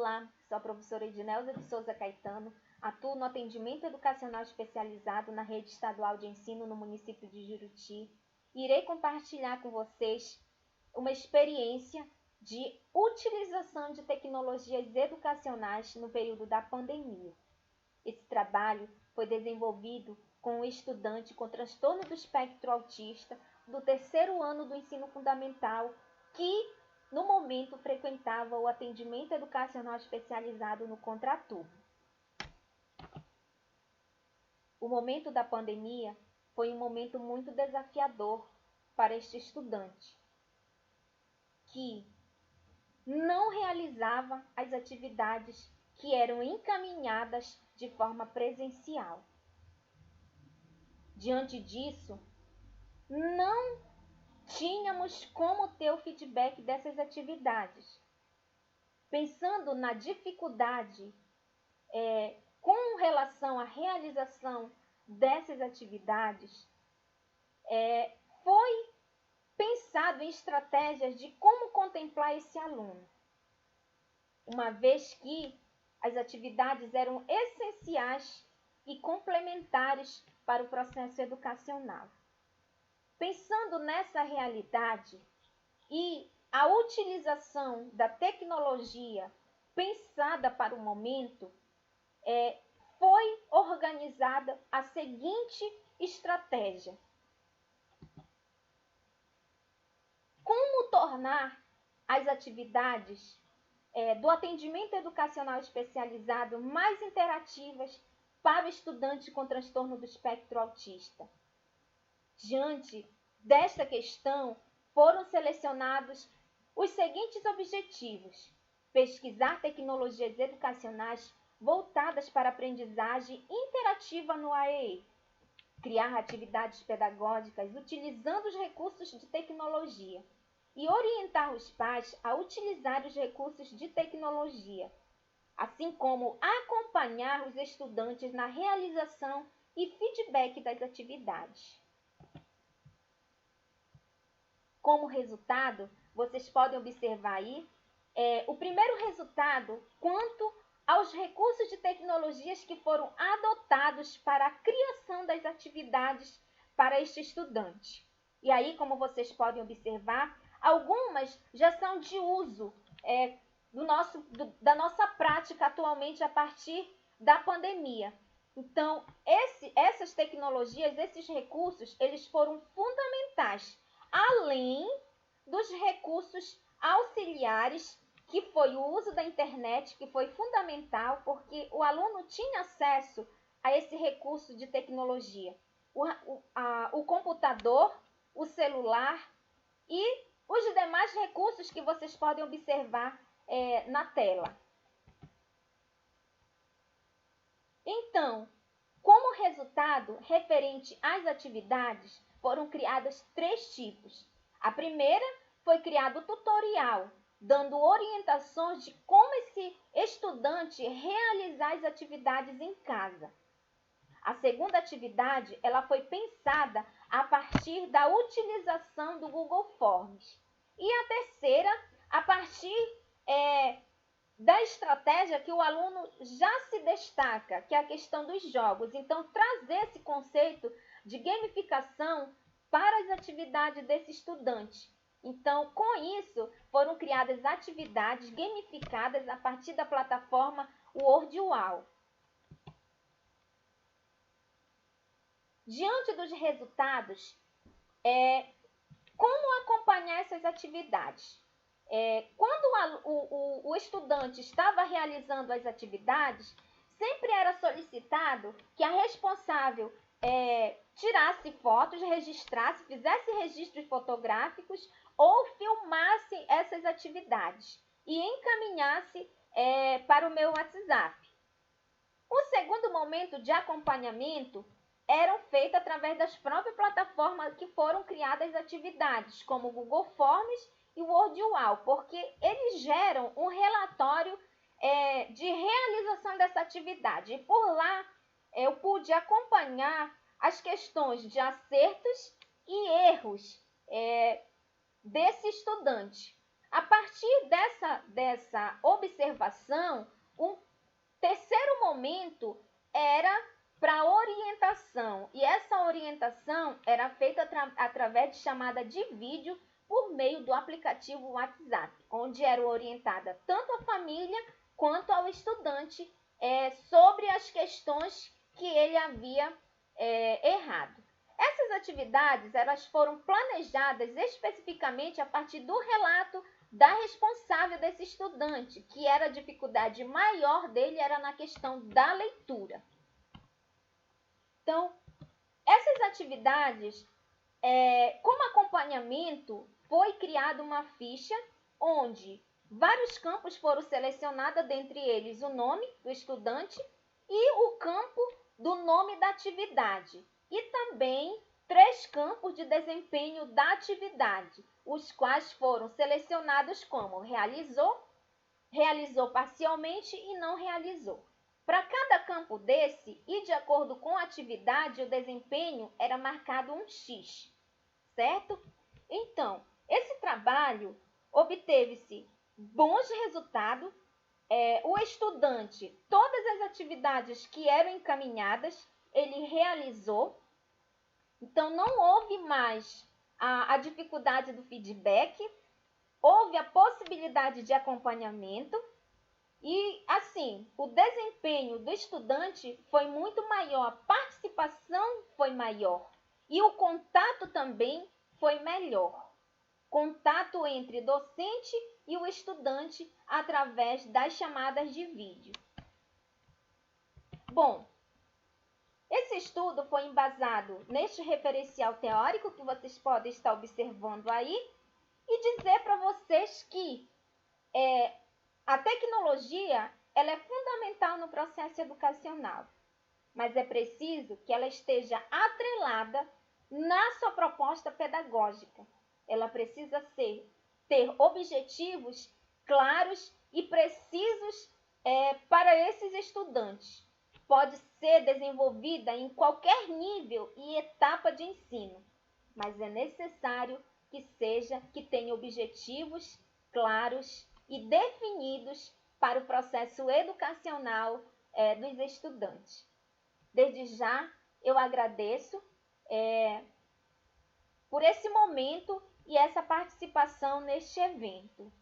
Olá, sou a professora Ednelza de Souza Caetano, atuo no atendimento educacional especializado na rede estadual de ensino no município de Juruti. Irei compartilhar com vocês uma experiência de utilização de tecnologias educacionais no período da pandemia. Esse trabalho foi desenvolvido com um estudante com transtorno do espectro autista do 3º ano do ensino fundamental que no momento frequentava o atendimento educacional especializado no contraturno. O momento da pandemia foi um momento muito desafiador para este estudante, que não realizava as atividades que eram encaminhadas de forma presencial. Diante disso, não tínhamos como ter o feedback dessas atividades. Pensando na dificuldade com relação à realização dessas atividades, foi pensado em estratégias de como contemplar esse aluno, uma vez que as atividades eram essenciais e complementares para o processo educacional. Pensando nessa realidade e a utilização da tecnologia pensada para o momento, foi organizada a seguinte estratégia. Como tornar as atividades do atendimento educacional especializado mais interativas para o estudante com transtorno do espectro autista? Diante desta questão, foram selecionados os seguintes objetivos: pesquisar tecnologias educacionais voltadas para a aprendizagem interativa no AEE, criar atividades pedagógicas utilizando os recursos de tecnologia e orientar os pais a utilizar os recursos de tecnologia, assim como acompanhar os estudantes na realização e feedback das atividades. Como resultado, vocês podem observar aí o primeiro resultado quanto aos recursos de tecnologias que foram adotados para a criação das atividades para este estudante. E aí, como vocês podem observar, algumas já são de uso da nossa prática atualmente a partir da pandemia. Então, essas tecnologias, esses recursos, eles foram fundamentais, além dos recursos auxiliares, que foi o uso da internet, que foi fundamental, porque o aluno tinha acesso a esse recurso de tecnologia. O computador, o celular e os demais recursos que vocês podem observar na tela. Então, como resultado referente às atividades, foram criadas 3 tipos. A primeira foi criado o tutorial, dando orientações de como esse estudante realizar as atividades em casa. A segunda atividade, ela foi pensada a partir da utilização do Google Forms. E a terceira, a partir da estratégia que o aluno já se destaca, que é a questão dos jogos. Então, trazer esse conceito de gamificação para as atividades desse estudante. Então, com isso, foram criadas atividades gamificadas a partir da plataforma WordWall. Diante dos resultados, como acompanhar essas atividades? Quando o estudante estava realizando as atividades, sempre era solicitado que a responsável tirasse fotos, registrasse, fizesse registros fotográficos ou filmasse essas atividades e encaminhasse para o meu WhatsApp. O segundo momento de acompanhamento eram feitos através das próprias plataformas que foram criadas atividades, como o Google Forms e o WordWall, porque eles geram um relatório de realização dessa atividade. E por lá eu pude acompanhar as questões de acertos e erros desse estudante. A partir dessa observação, um terceiro momento era para orientação, e essa orientação era feita através de chamada de vídeo por meio do aplicativo WhatsApp, onde era orientada tanto a família quanto ao estudante sobre as questões que ele havia errado. Essas atividades elas foram planejadas especificamente a partir do relato da responsável desse estudante, que era a dificuldade maior dele era na questão da leitura. Então, essas atividades, como acompanhamento, foi criada uma ficha onde vários campos foram selecionados, dentre eles o nome do estudante e o campo do nome da atividade. E também 3 campos de desempenho da atividade, os quais foram selecionados como realizou, realizou parcialmente e não realizou. Para cada campo desse, e de acordo com a atividade, o desempenho era marcado um X, certo? Então, esse trabalho obteve-se bons resultados. O estudante, todas as atividades que eram encaminhadas, ele realizou. Então, não houve mais a dificuldade do feedback, houve a possibilidade de acompanhamento e, assim, o desempenho do estudante foi muito maior, a participação foi maior e o contato também foi melhor. Contato entre docente e o estudante através das chamadas de vídeo. Bom, esse estudo foi embasado neste referencial teórico que vocês podem estar observando aí e dizer para vocês que a tecnologia ela é fundamental no processo educacional, mas é preciso que ela esteja atrelada na sua proposta pedagógica. Ela precisa ter objetivos claros e precisos para esses estudantes. Pode ser desenvolvida em qualquer nível e etapa de ensino, mas é necessário que tenha objetivos claros e definidos para o processo educacional dos estudantes. Desde já, eu agradeço por esse momento e essa participação neste evento.